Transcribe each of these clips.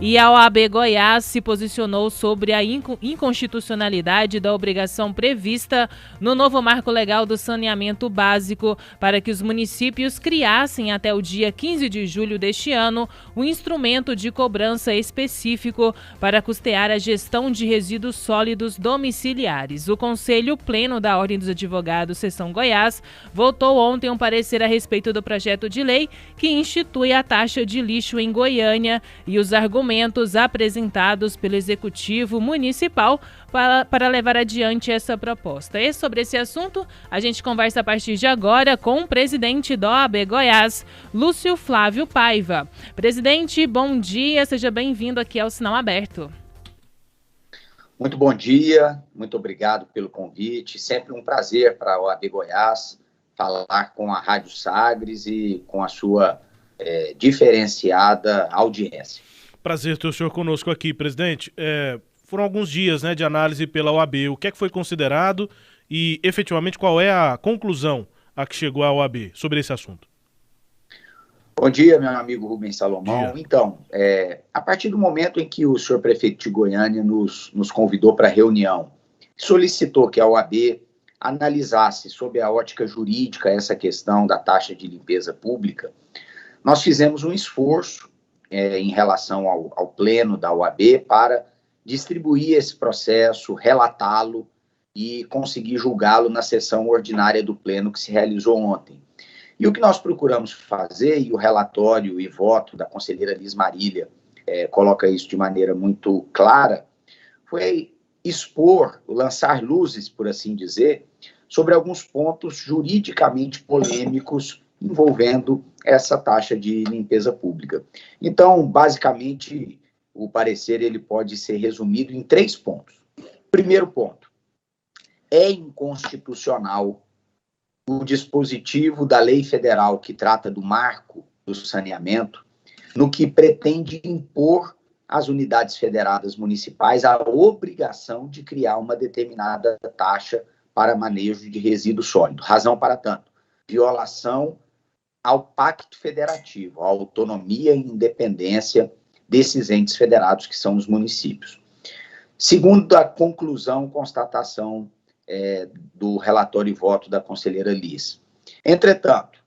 E a OAB Goiás se posicionou sobre a inconstitucionalidade da obrigação prevista no novo marco legal do saneamento básico para que os municípios criassem até o dia 15 de julho deste ano um instrumento de cobrança específico para custear a gestão de resíduos sólidos domiciliares. O Conselho Pleno da Ordem dos Advogados, Seção Goiás, votou ontem um parecer a respeito do projeto de lei que institui a taxa de lixo em Goiânia e os argumentos apresentados pelo Executivo Municipal para levar adiante essa proposta. E sobre esse assunto, a gente conversa a partir de agora com o presidente da OAB Goiás, Lúcio Flávio Paiva. Presidente, bom dia, seja bem-vindo aqui ao Sinal Aberto. Muito bom dia, muito obrigado pelo convite. Sempre um prazer para a OAB Goiás falar com a Rádio Sagres e com a sua diferenciada audiência. Prazer ter o senhor conosco aqui, presidente. Foram alguns dias, de análise pela OAB. O que é que foi considerado e, efetivamente, qual é a conclusão a que chegou a OAB sobre esse assunto? Bom dia, meu amigo Rubens Salomão. Então, a partir do momento em que o senhor prefeito de Goiânia nos convidou para a reunião, solicitou que a OAB analisasse sob a ótica jurídica essa questão da taxa de limpeza pública, nós fizemos um esforço em relação ao pleno da OAB para distribuir esse processo, relatá-lo e conseguir julgá-lo na sessão ordinária do pleno que se realizou ontem. E o que nós procuramos fazer, e o relatório e voto da conselheira Liz Marília coloca isso de maneira muito clara, foi expor, lançar luzes, por assim dizer, sobre alguns pontos juridicamente polêmicos envolvendo essa taxa de limpeza pública. Então, basicamente, o parecer ele pode ser resumido em 3 pontos. Primeiro ponto, é inconstitucional o dispositivo da lei federal que trata do marco do saneamento, no que pretende impor às unidades federadas municipais a obrigação de criar uma determinada taxa para manejo de resíduo sólido. Razão para tanto, violação ao Pacto Federativo, à autonomia e independência desses entes federados que são os municípios. Segundo a conclusão, constatação do relatório e voto da conselheira Liz. Entretanto,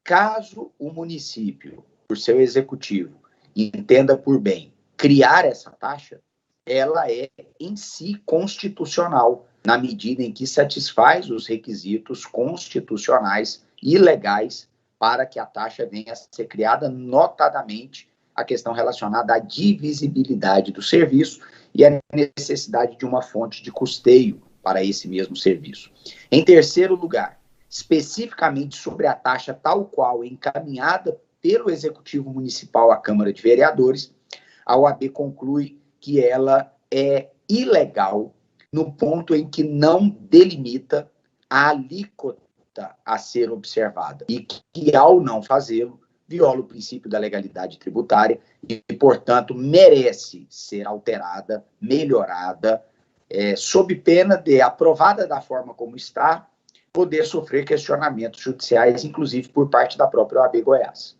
caso o município, por seu executivo, entenda por bem criar essa taxa, ela é em si constitucional, na medida em que satisfaz os requisitos constitucionais e legais para que a taxa venha a ser criada, notadamente a questão relacionada à divisibilidade do serviço e a necessidade de uma fonte de custeio para esse mesmo serviço. Em terceiro lugar, especificamente sobre a taxa tal qual encaminhada pelo Executivo Municipal à Câmara de Vereadores, a OAB conclui que ela é ilegal no ponto em que não delimita a alíquota a ser observada e que, ao não fazê-lo, viola o princípio da legalidade tributária e, portanto, merece ser alterada, melhorada, sob pena de, aprovada da forma como está, poder sofrer questionamentos judiciais, inclusive por parte da própria OAB Goiás.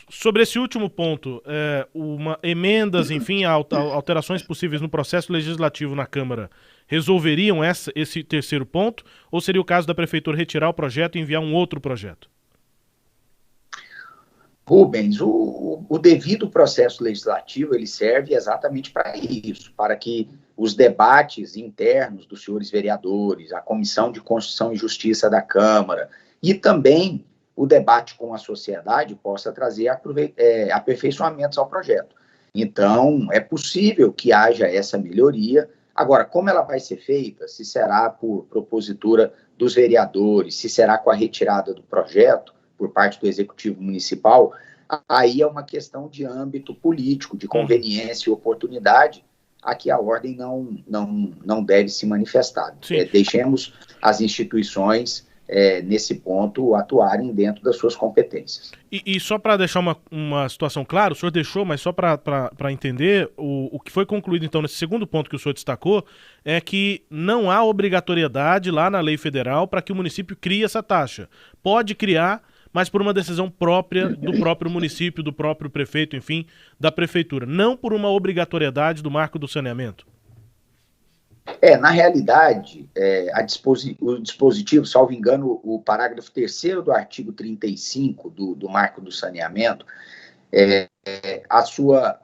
Sobre esse último ponto, emendas, enfim, alterações possíveis no processo legislativo na Câmara resolveriam esse terceiro ponto? Ou seria o caso da Prefeitura retirar o projeto e enviar um outro projeto? Rubens, o devido processo legislativo ele serve exatamente para isso, para que os debates internos dos senhores vereadores, a Comissão de Constituição e Justiça da Câmara e também o debate com a sociedade possa trazer aperfeiçoamentos ao projeto. Então, é possível que haja essa melhoria. Agora, como ela vai ser feita, se será por propositura dos vereadores, se será com a retirada do projeto por parte do Executivo Municipal, aí é uma questão de âmbito político, de conveniência e oportunidade, a que a ordem não deve se manifestar. Deixemos as instituições nesse ponto, atuarem dentro das suas competências. E só para deixar uma situação clara, o senhor deixou, mas só para entender, o que foi concluído então nesse segundo ponto que o senhor destacou, é que não há obrigatoriedade lá na lei federal para que o município crie essa taxa. Pode criar, mas por uma decisão própria do próprio município, do próprio prefeito, enfim, da prefeitura, não por uma obrigatoriedade do marco do saneamento. Na realidade, o dispositivo, salvo engano, o parágrafo 3º do artigo 35 do Marco do Saneamento, a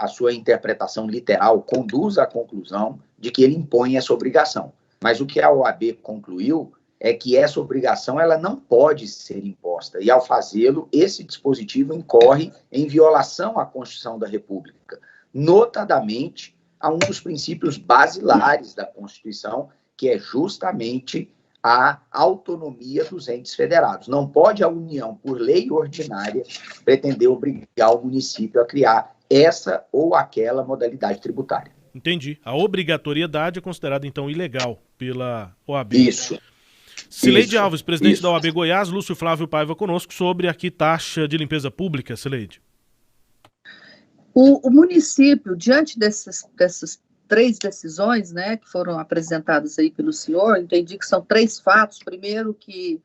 sua interpretação literal conduz à conclusão de que ele impõe essa obrigação. Mas o que a OAB concluiu é que essa obrigação ela não pode ser imposta, e ao fazê-lo, esse dispositivo incorre em violação à Constituição da República, notadamente a um dos princípios basilares da Constituição, que é justamente a autonomia dos entes federados. Não pode a União, por lei ordinária, pretender obrigar o município a criar essa ou aquela modalidade tributária. Entendi. A obrigatoriedade é considerada, então, ilegal pela OAB. Isso. Cileide Alves, presidente da OAB Goiás, Lúcio Flávio Paiva conosco sobre aqui taxa de limpeza pública, Cileide. O município, diante dessas 3 decisões, né, que foram apresentadas aí pelo senhor, entendi que são 3 fatos. Primeiro, que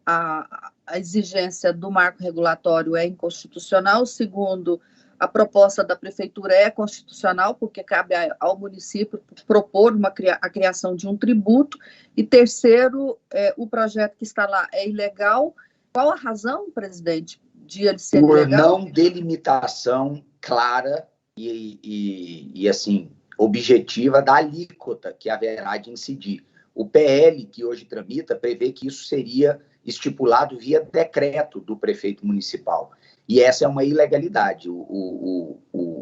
a exigência do marco regulatório é inconstitucional. Segundo, a proposta da prefeitura é constitucional, porque cabe ao município propor a criação de um tributo. E terceiro, o projeto que está lá é ilegal. Qual a razão, presidente, de ele ser ilegal? Por não delimitação clara e assim, objetiva da alíquota que haverá de incidir. O PL que hoje tramita prevê que isso seria estipulado via decreto do prefeito municipal. E essa é uma ilegalidade.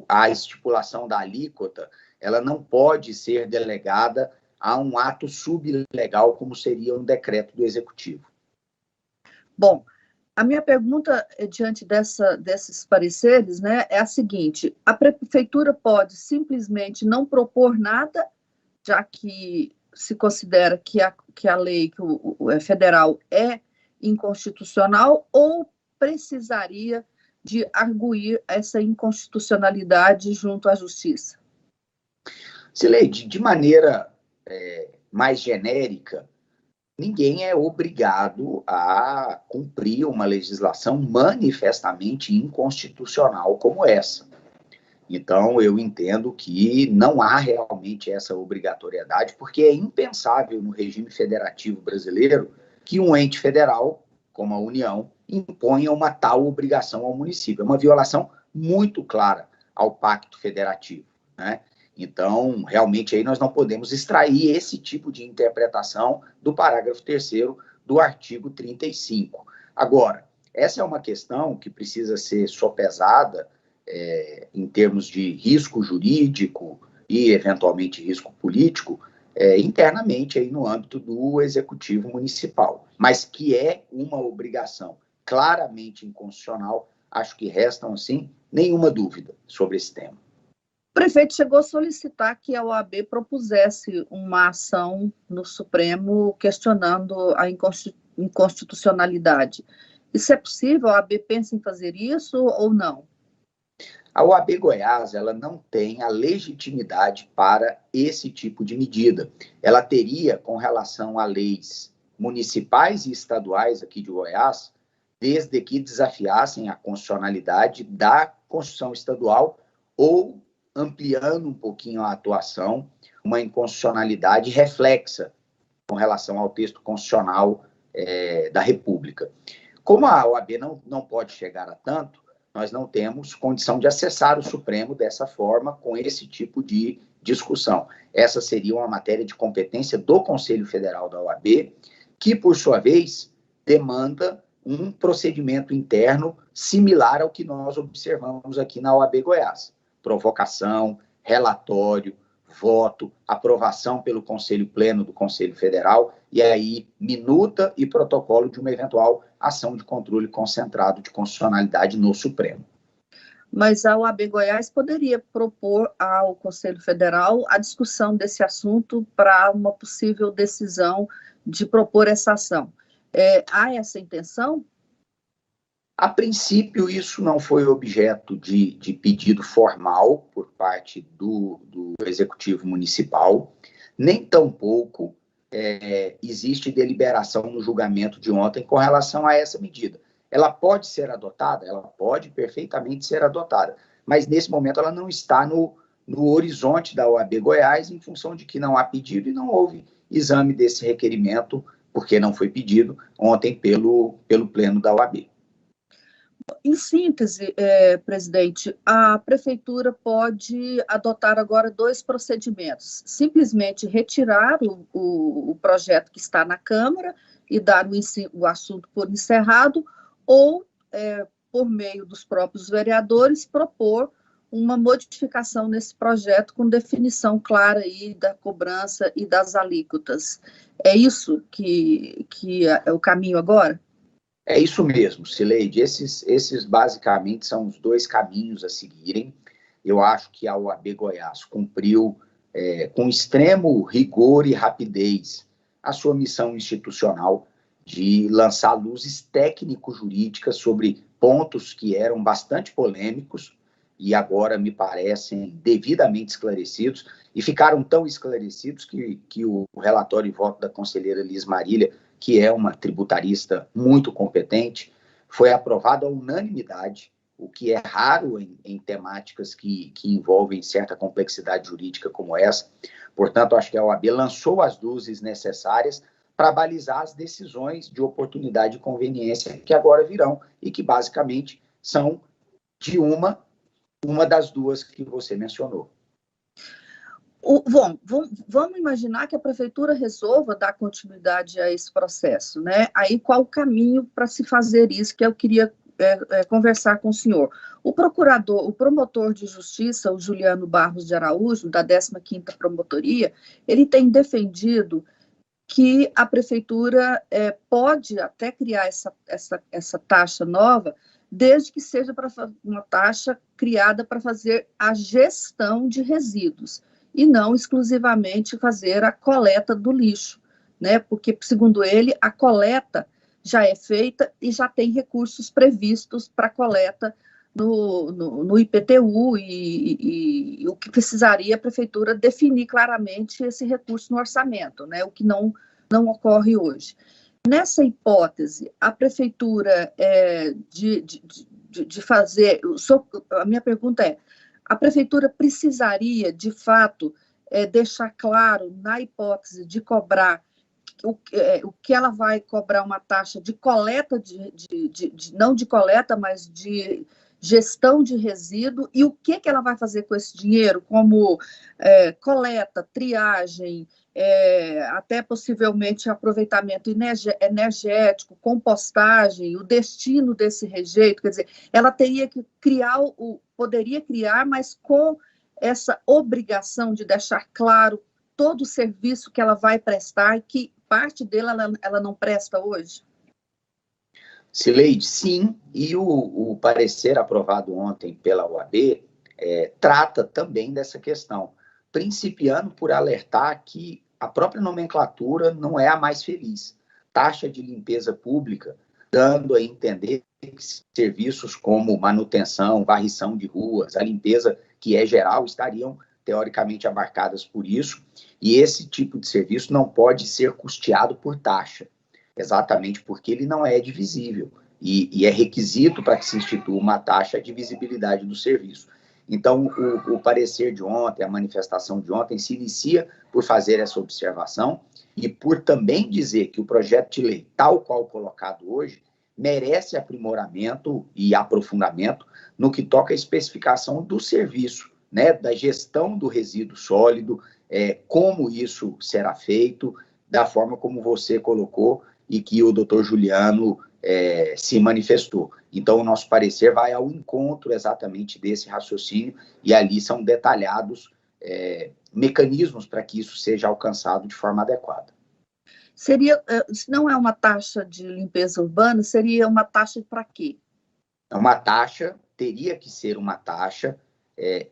A estipulação da alíquota, ela não pode ser delegada a um ato subilegal, como seria um decreto do executivo. Bom, a minha pergunta, diante desses pareceres, né, é a seguinte: a prefeitura pode simplesmente não propor nada, já que se considera que a lei federal é inconstitucional, ou precisaria de arguir essa inconstitucionalidade junto à justiça? Cileide, de maneira mais genérica, ninguém é obrigado a cumprir uma legislação manifestamente inconstitucional como essa. Então, eu entendo que não há realmente essa obrigatoriedade, porque é impensável no regime federativo brasileiro que um ente federal, como a União, imponha uma tal obrigação ao município. É uma violação muito clara ao Pacto Federativo, né? Então, realmente, aí nós não podemos extrair esse tipo de interpretação do parágrafo 3º do artigo 35. Agora, essa é uma questão que precisa ser sopesada em termos de risco jurídico e, eventualmente, risco político, internamente aí no âmbito do Executivo Municipal. Mas que é uma obrigação claramente inconstitucional, acho que restam, assim, nenhuma dúvida sobre esse tema. O prefeito chegou a solicitar que a OAB propusesse uma ação no Supremo questionando a inconstitucionalidade. Isso é possível? A OAB pensa em fazer isso ou não? A OAB Goiás, ela não tem a legitimidade para esse tipo de medida. Ela teria, com relação a leis municipais e estaduais aqui de Goiás, desde que desafiassem a constitucionalidade da Constituição Estadual ou ampliando um pouquinho a atuação, uma inconstitucionalidade reflexa com relação ao texto constitucional da República. Como a OAB não pode chegar a tanto, nós não temos condição de acessar o Supremo dessa forma, com esse tipo de discussão. Essa seria uma matéria de competência do Conselho Federal da OAB, que, por sua vez, demanda um procedimento interno similar ao que nós observamos aqui na OAB Goiás. Provocação, relatório, voto, aprovação pelo Conselho Pleno do Conselho Federal e aí minuta e protocolo de uma eventual ação de controle concentrado de constitucionalidade no Supremo. Mas a OAB Goiás poderia propor ao Conselho Federal a discussão desse assunto para uma possível decisão de propor essa ação. Há essa intenção? A princípio, isso não foi objeto de pedido formal por parte do Executivo Municipal, nem tampouco existe deliberação no julgamento de ontem com relação a essa medida. Ela pode ser adotada? Ela pode perfeitamente ser adotada, mas nesse momento ela não está no horizonte da OAB Goiás, em função de que não há pedido e não houve exame desse requerimento, porque não foi pedido ontem pelo Pleno da OAB. Em síntese, presidente, a Prefeitura pode adotar agora 2 procedimentos. Simplesmente retirar o projeto que está na Câmara e dar o assunto por encerrado, ou, por meio dos próprios vereadores, propor uma modificação nesse projeto com definição clara aí da cobrança e das alíquotas. É isso que é o caminho agora? É isso mesmo, Cileide. Esses basicamente são os 2 caminhos a seguirem. Eu acho que a OAB Goiás cumpriu com extremo rigor e rapidez a sua missão institucional de lançar luzes técnico-jurídicas sobre pontos que eram bastante polêmicos e agora me parecem devidamente esclarecidos, e ficaram tão esclarecidos que o relatório e voto da conselheira Liz Marília, que é uma tributarista muito competente, foi aprovado à unanimidade, o que é raro em temáticas que envolvem certa complexidade jurídica como essa. Portanto, acho que a OAB lançou as luzes necessárias para balizar as decisões de oportunidade e conveniência que agora virão, e que basicamente são de uma das 2 que você mencionou. Bom, vamos imaginar que a Prefeitura resolva dar continuidade a esse processo, né? Aí qual o caminho para se fazer isso, que eu queria conversar com o senhor. O promotor de justiça, o Juliano Barros de Araújo, da 15ª Promotoria, ele tem defendido que a Prefeitura pode até criar essa taxa nova, desde que seja para uma taxa criada para fazer a gestão de resíduos, e não exclusivamente fazer a coleta do lixo, né? Porque, segundo ele, a coleta já é feita e já tem recursos previstos para coleta no IPTU, e o que precisaria a Prefeitura definir claramente esse recurso no orçamento, né? O que não ocorre hoje. Nessa hipótese, a Prefeitura de fazer... A minha pergunta é, a Prefeitura precisaria, de fato, deixar claro, na hipótese de cobrar, o que ela vai cobrar uma taxa de coleta, não de coleta, mas de gestão de resíduo, e o que ela vai fazer com esse dinheiro, como coleta, triagem, até possivelmente aproveitamento energético, compostagem, o destino desse rejeito. Quer dizer, ela teria que poderia criar, mas com essa obrigação de deixar claro todo o serviço que ela vai prestar, e que parte dele ela não presta hoje? Cileide, sim, e o parecer aprovado ontem pela OAB trata também dessa questão, principiando por alertar que a própria nomenclatura não é a mais feliz. Taxa de limpeza pública, dando a entender que serviços como manutenção, varrição de ruas, a limpeza que é geral, estariam teoricamente abarcadas por isso, e esse tipo de serviço não pode ser custeado por taxa, exatamente porque ele não é divisível, e é requisito para que se institua uma taxa de divisibilidade do serviço. Então, o parecer de ontem, a manifestação de ontem, se inicia por fazer essa observação e por também dizer que o projeto de lei, tal qual colocado hoje, merece aprimoramento e aprofundamento no que toca à especificação do serviço, né, da gestão do resíduo sólido, como isso será feito, da forma como você colocou e que o doutor Juliano se manifestou. Então, o nosso parecer vai ao encontro exatamente desse raciocínio, e ali são detalhados mecanismos para que isso seja alcançado de forma adequada. Seria, se não é uma taxa de limpeza urbana, seria uma taxa para quê? Uma taxa, teria que ser uma taxa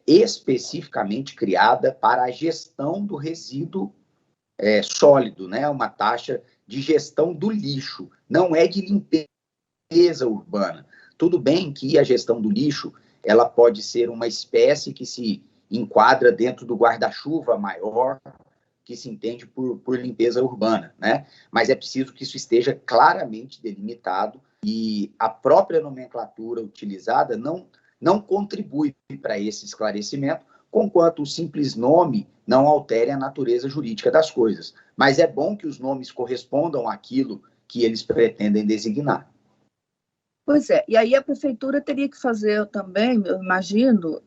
especificamente criada para a gestão do resíduo sólido, né? Uma taxa de gestão do lixo, não é de limpeza urbana. Tudo bem que a gestão do lixo, ela pode ser uma espécie que se enquadra dentro do guarda-chuva maior, que se entende por limpeza urbana, né? Mas é preciso que isso esteja claramente delimitado e a própria nomenclatura utilizada não contribui para esse esclarecimento, conquanto o simples nome não altere a natureza jurídica das coisas. Mas é bom que os nomes correspondam àquilo que eles pretendem designar. Pois é, e aí a prefeitura teria que fazer também, eu imagino,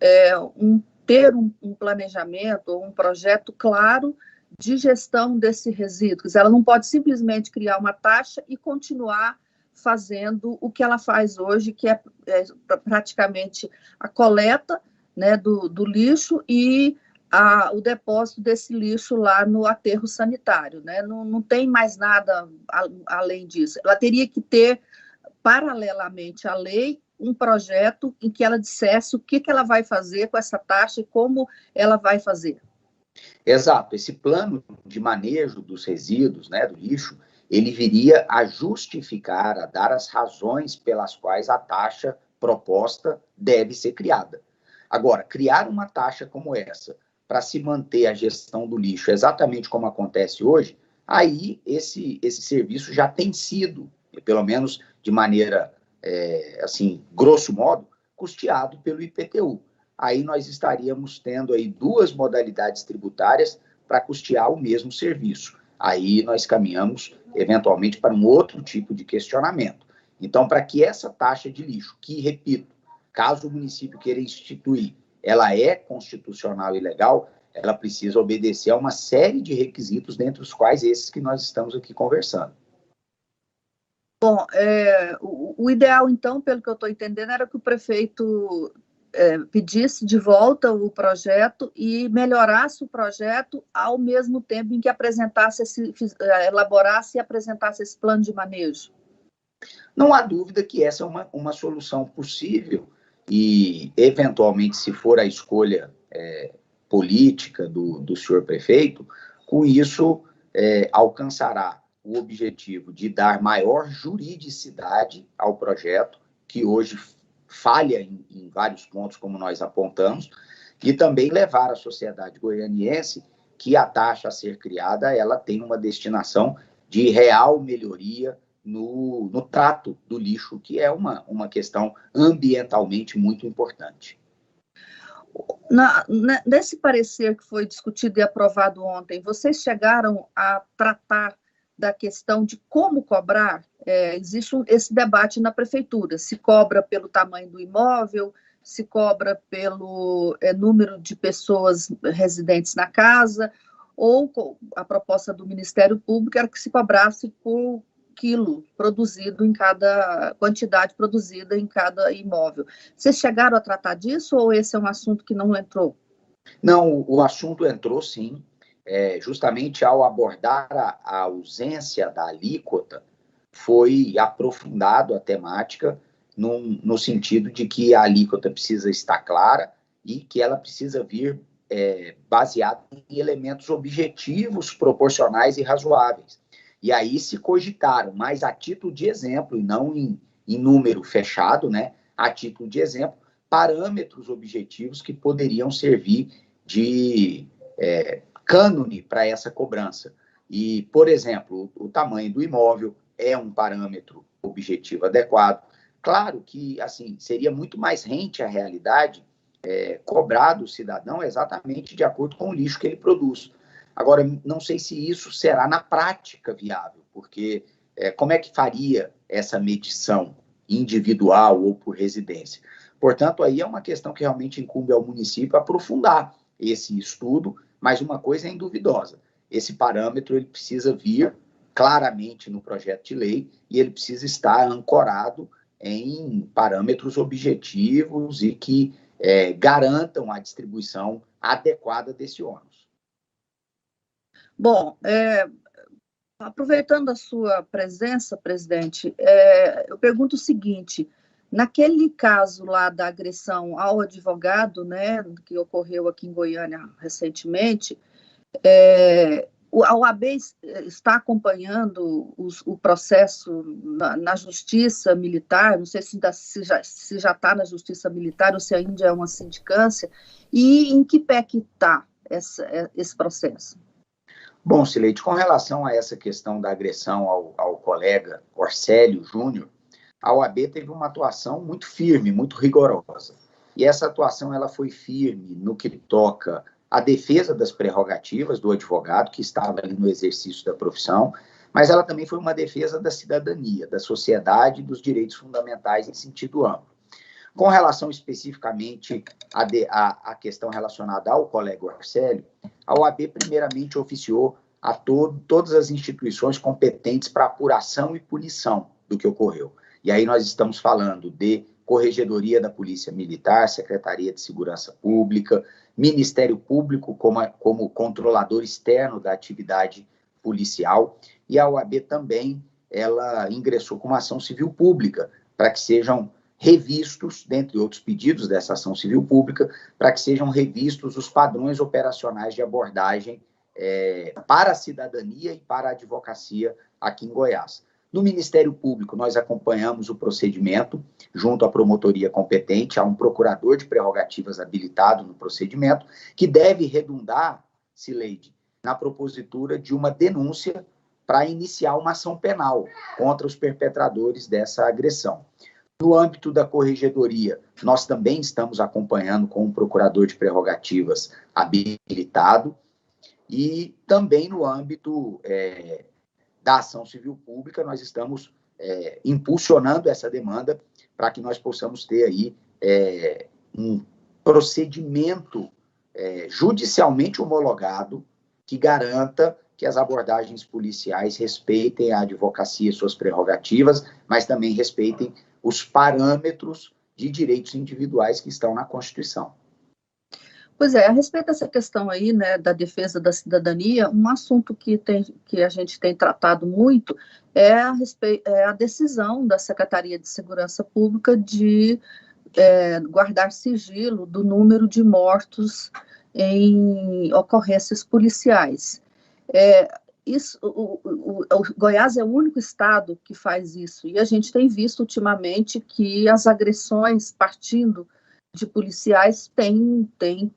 ter um planejamento ou um projeto claro de gestão desse resíduo. Quer dizer, ela não pode simplesmente criar uma taxa e continuar fazendo o que ela faz hoje, que é praticamente a coleta, né, do lixo e o depósito desse lixo lá no aterro sanitário, né? Não tem mais nada além disso. Ela teria que ter, paralelamente à lei, um projeto em que ela dissesse o que ela vai fazer com essa taxa e como ela vai fazer. Exato. Esse plano de manejo dos resíduos, né, do lixo, ele viria a justificar, a dar as razões pelas quais a taxa proposta deve ser criada. Agora, criar uma taxa como essa para se manter a gestão do lixo exatamente como acontece hoje, aí esse serviço já tem sido, pelo menos de maneira, assim, grosso modo, custeado pelo IPTU. Aí nós estaríamos tendo aí duas modalidades tributárias para custear o mesmo serviço. Aí nós caminhamos, eventualmente, para um outro tipo de questionamento. Então, para que essa taxa de lixo, que, repito, caso o município queira instituir, ela é constitucional e legal, ela precisa obedecer a uma série de requisitos, dentre os quais esses que nós estamos aqui conversando. Bom, o ideal, então, pelo que eu estou entendendo, era que o prefeito pedisse de volta o projeto e melhorasse o projeto ao mesmo tempo em que elaborasse e apresentasse esse plano de manejo. Não há dúvida que essa é uma solução possível e, eventualmente, se for a escolha política do senhor prefeito, com isso alcançará o objetivo de dar maior juridicidade ao projeto, que hoje falha em vários pontos, como nós apontamos, e também levar a sociedade goianiense que a taxa a ser criada, ela tem uma destinação de real melhoria no trato do lixo, que é uma questão ambientalmente muito importante. Nesse parecer que foi discutido e aprovado ontem, vocês chegaram a tratar da questão de como cobrar? Existe esse debate na prefeitura, se cobra pelo tamanho do imóvel, se cobra pelo número de pessoas residentes na casa, ou a proposta do Ministério Público era que se cobrasse por quilo produzido em cada quantidade produzida em cada imóvel. Vocês chegaram a tratar disso ou esse é um assunto que não entrou? Não, o assunto entrou sim. Justamente ao abordar a ausência da alíquota, foi aprofundado a temática no sentido de que a alíquota precisa estar clara e que ela precisa vir baseada em elementos objetivos, proporcionais e razoáveis. E aí se cogitaram, mas a título de exemplo, e não em número fechado, né? A título de exemplo, parâmetros objetivos que poderiam servir de cânone para essa cobrança. E, por exemplo, o tamanho do imóvel é um parâmetro objetivo adequado. Claro que, assim, seria muito mais rente à realidade cobrar do cidadão exatamente de acordo com o lixo que ele produz. Agora, não sei se isso será na prática viável, porque como é que faria essa medição individual ou por residência? Portanto, aí é uma questão que realmente incumbe ao município aprofundar esse estudo, mas uma coisa é induvidosa. Esse parâmetro ele precisa vir claramente no projeto de lei e ele precisa estar ancorado em parâmetros objetivos e que garantam a distribuição adequada desse ônus. Bom, aproveitando a sua presença, presidente, eu pergunto o seguinte: naquele caso lá da agressão ao advogado, né, que ocorreu aqui em Goiânia recentemente, a OAB está acompanhando o processo na Justiça Militar, não sei se já está na Justiça Militar ou se ainda é uma sindicância, e em que pé que está esse processo? Bom, Cileide, com relação a essa questão da agressão ao colega Orcélio Júnior, a OAB teve uma atuação muito firme, muito rigorosa. E essa atuação ela foi firme no que toca à defesa das prerrogativas do advogado, que estava ali no exercício da profissão, mas ela também foi uma defesa da cidadania, da sociedade e dos direitos fundamentais em sentido amplo. Com relação especificamente à questão relacionada ao colega Arcélio, a OAB primeiramente oficiou a todas as instituições competentes para apuração e punição do que ocorreu. E aí nós estamos falando de Corregedoria da Polícia Militar, Secretaria de Segurança Pública, Ministério Público como controlador externo da atividade policial, e a OAB também, ela ingressou com uma ação civil pública para que sejam revistos, dentre outros pedidos dessa ação civil pública, para que sejam revistos os padrões operacionais de abordagem para a cidadania e para a advocacia aqui em Goiás. No Ministério Público, nós acompanhamos o procedimento junto à promotoria competente, há um procurador de prerrogativas habilitado no procedimento, que deve redundar, Cileide, na propositura de uma denúncia para iniciar uma ação penal contra os perpetradores dessa agressão. No âmbito da corregedoria, nós também estamos acompanhando com um procurador de prerrogativas habilitado, e também no âmbito da ação civil pública, nós estamos impulsionando essa demanda para que nós possamos ter aí um procedimento judicialmente homologado que garanta que as abordagens policiais respeitem a advocacia e suas prerrogativas, mas também respeitem os parâmetros de direitos individuais que estão na Constituição. Pois é, a respeito dessa questão aí, né, da defesa da cidadania, um assunto que a gente tem tratado muito é a decisão da Secretaria de Segurança Pública de guardar sigilo do número de mortos em ocorrências policiais. O Goiás é o único estado que faz isso, e a gente tem visto ultimamente que as agressões partindo de policiais têm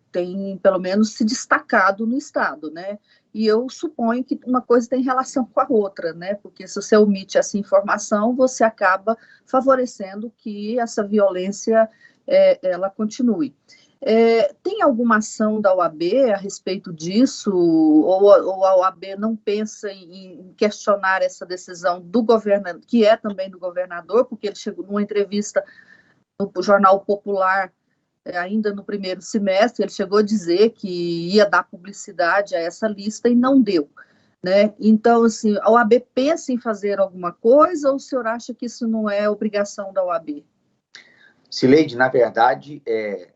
pelo menos se destacado no estado, né? E eu suponho que uma coisa tem relação com a outra, né? Porque se você omite essa informação, você acaba favorecendo que essa violência ela continue. Tem alguma ação da OAB a respeito disso? Ou a OAB não pensa em questionar essa decisão do governador, que é também do governador, porque ele chegou numa entrevista no Jornal Popular ainda no primeiro semestre, ele chegou a dizer que ia dar publicidade a essa lista e não deu, né? Então, assim, a OAB pensa em fazer alguma coisa ou o senhor acha que isso não é obrigação da OAB? Cileide, na verdade,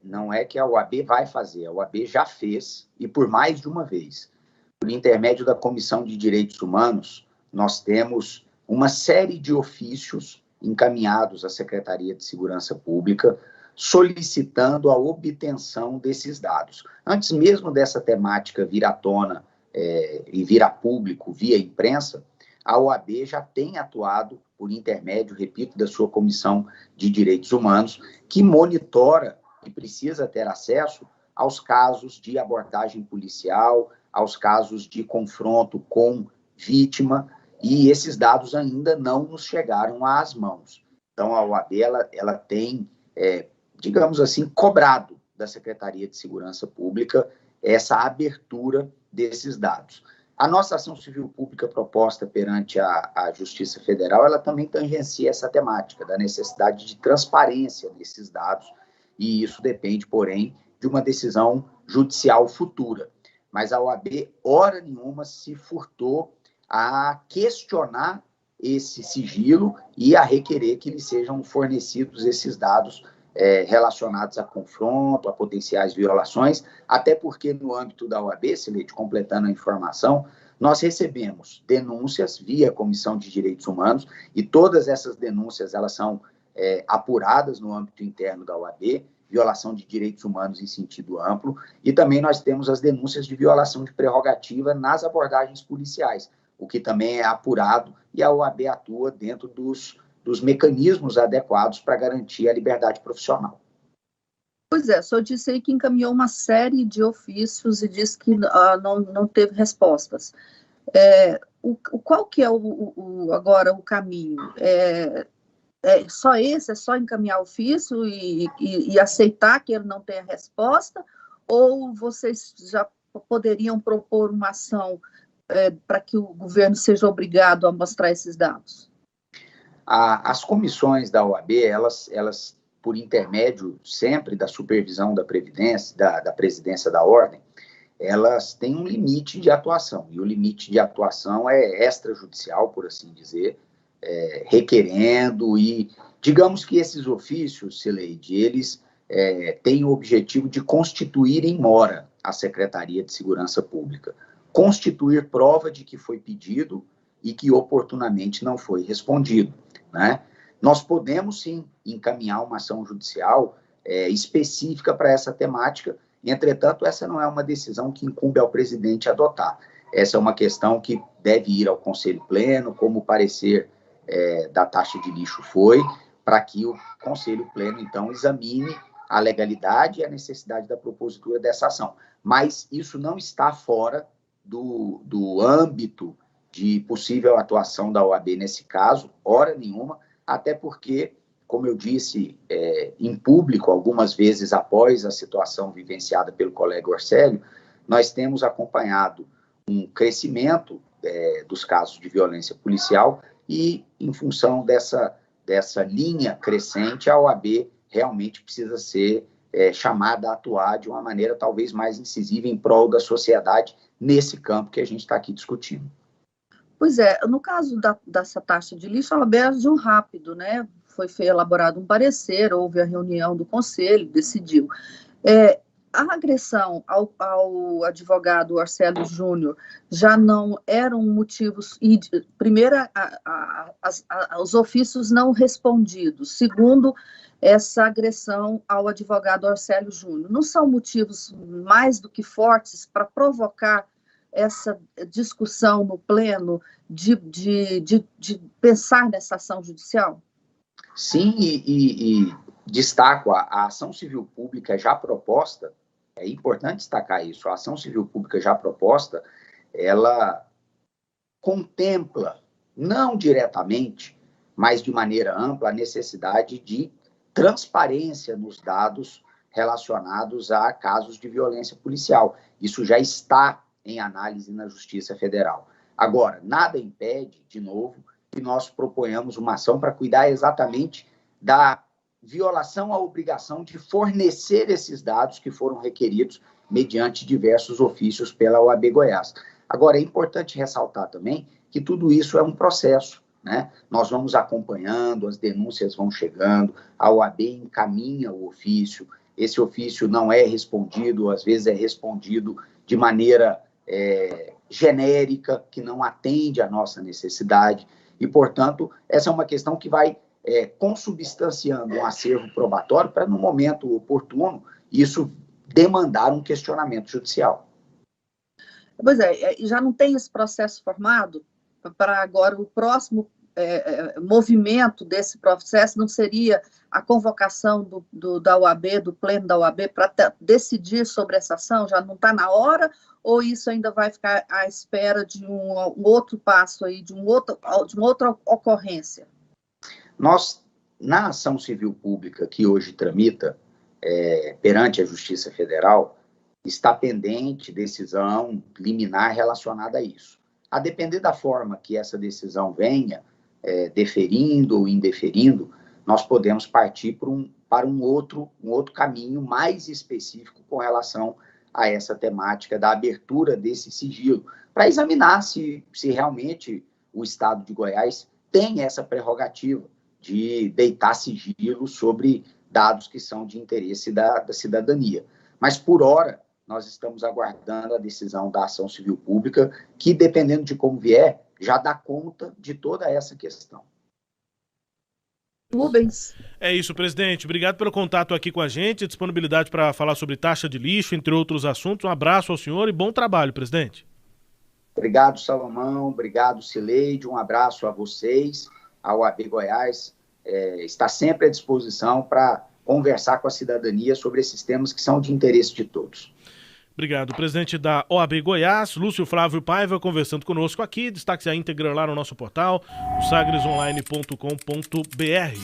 não é que a OAB vai fazer, a OAB já fez, e por mais de uma vez. Por intermédio da Comissão de Direitos Humanos, nós temos uma série de ofícios encaminhados à Secretaria de Segurança Pública, solicitando a obtenção desses dados. Antes mesmo dessa temática vir à tona e vir a público via imprensa, a OAB já tem atuado por intermédio, repito, da sua Comissão de Direitos Humanos, que monitora e precisa ter acesso aos casos de abordagem policial, aos casos de confronto com vítima, e esses dados ainda não nos chegaram às mãos. Então, a OAB ela tem, digamos assim, cobrado da Secretaria de Segurança Pública essa abertura desses dados. A nossa ação civil pública proposta perante a Justiça Federal, ela também tangencia essa temática da necessidade de transparência desses dados, e isso depende, porém, de uma decisão judicial futura. Mas a OAB, hora nenhuma, se furtou a questionar esse sigilo e a requerer que lhes sejam fornecidos esses dados relacionados a confronto, a potenciais violações, até porque no âmbito da OAB, Cileide, completando a informação, nós recebemos denúncias via Comissão de Direitos Humanos, e todas essas denúncias elas são apuradas no âmbito interno da OAB, violação de direitos humanos em sentido amplo, e também nós temos as denúncias de violação de prerrogativa nas abordagens policiais, o que também é apurado, e a OAB atua dentro dos mecanismos adequados para garantir a liberdade profissional. Pois é, o senhor disse aí que encaminhou uma série de ofícios e disse que não teve respostas. Qual que é agora o caminho? só esse? É só encaminhar ofício e aceitar que ele não tem a resposta? Ou vocês já poderiam propor uma ação para que o governo seja obrigado a mostrar esses dados? As comissões da OAB, elas, por intermédio sempre da supervisão da Previdência, da Presidência da Ordem, elas têm um limite de atuação, e o limite de atuação é extrajudicial, por assim dizer, requerendo, e digamos que esses ofícios, Cileide, eles têm o objetivo de constituir em mora a Secretaria de Segurança Pública, constituir prova de que foi pedido e que oportunamente não foi respondido, né? Nós podemos, sim, encaminhar uma ação judicial específica para essa temática. Entretanto, essa não é uma decisão que incumbe ao presidente adotar. Essa é uma questão que deve ir ao Conselho Pleno, como o parecer da taxa de lixo foi, para que o Conselho Pleno, então, examine a legalidade e a necessidade da propositura dessa ação. Mas isso não está fora do âmbito de possível atuação da OAB nesse caso, hora nenhuma, até porque, como eu disse em público, algumas vezes após a situação vivenciada pelo colega Orcélio, nós temos acompanhado um crescimento dos casos de violência policial e, em função dessa linha crescente, a OAB realmente precisa ser chamada a atuar de uma maneira talvez mais incisiva em prol da sociedade nesse campo que a gente está aqui discutindo. Pois é, no caso dessa taxa de lixo, a OAB agiu rápido, né? Foi elaborado um parecer, houve a reunião do conselho, decidiu. A agressão ao advogado Orcélio Júnior já não eram motivos, primeiro, os ofícios não respondidos, segundo, essa agressão ao advogado Orcélio Júnior, não são motivos mais do que fortes para provocar essa discussão no pleno de pensar nessa ação judicial? Sim, e destaco, a ação civil pública já proposta, é importante destacar isso, a ação civil pública já proposta, ela contempla, não diretamente, mas de maneira ampla, a necessidade de transparência nos dados relacionados a casos de violência policial. Isso já está em análise na Justiça Federal. Agora, nada impede, de novo, que nós proponhamos uma ação para cuidar exatamente da violação à obrigação de fornecer esses dados que foram requeridos mediante diversos ofícios pela OAB Goiás. Agora, é importante ressaltar também que tudo isso é um processo, né? Nós vamos acompanhando, as denúncias vão chegando, a OAB encaminha o ofício, esse ofício não é respondido, às vezes é respondido de maneira genérica, que não atende à nossa necessidade, e, portanto, essa é uma questão que vai consubstanciando um acervo probatório para, no momento oportuno, isso demandar um questionamento judicial. Pois já não tem esse processo formado? Para agora, o próximo movimento desse processo não seria a convocação da OAB, do pleno da OAB, para decidir sobre essa ação? Já não está na hora? Ou isso ainda vai ficar à espera de um outro passo aí, de uma outra ocorrência? Nós, na ação civil pública que hoje tramita perante a Justiça Federal, está pendente decisão liminar relacionada a isso. A depender da forma que essa decisão venha, deferindo ou indeferindo, nós podemos partir para um outro caminho mais específico com relação a essa temática da abertura desse sigilo, para examinar se realmente o Estado de Goiás tem essa prerrogativa de deitar sigilo sobre dados que são de interesse da cidadania. Mas, por hora, nós estamos aguardando a decisão da ação civil pública, que, dependendo de como vier, já dá conta de toda essa questão. Rubens. É isso, presidente. Obrigado pelo contato aqui com a gente, disponibilidade para falar sobre taxa de lixo, entre outros assuntos. Um abraço ao senhor e bom trabalho, presidente. Obrigado, Salomão. Obrigado, Cileide. Um abraço a vocês. A OAB Goiás está sempre à disposição para conversar com a cidadania sobre esses temas que são de interesse de todos. Obrigado. Presidente da OAB Goiás, Lúcio Flávio Paiva, conversando conosco aqui. Destaque a íntegra lá no nosso portal, sagresonline.com.br.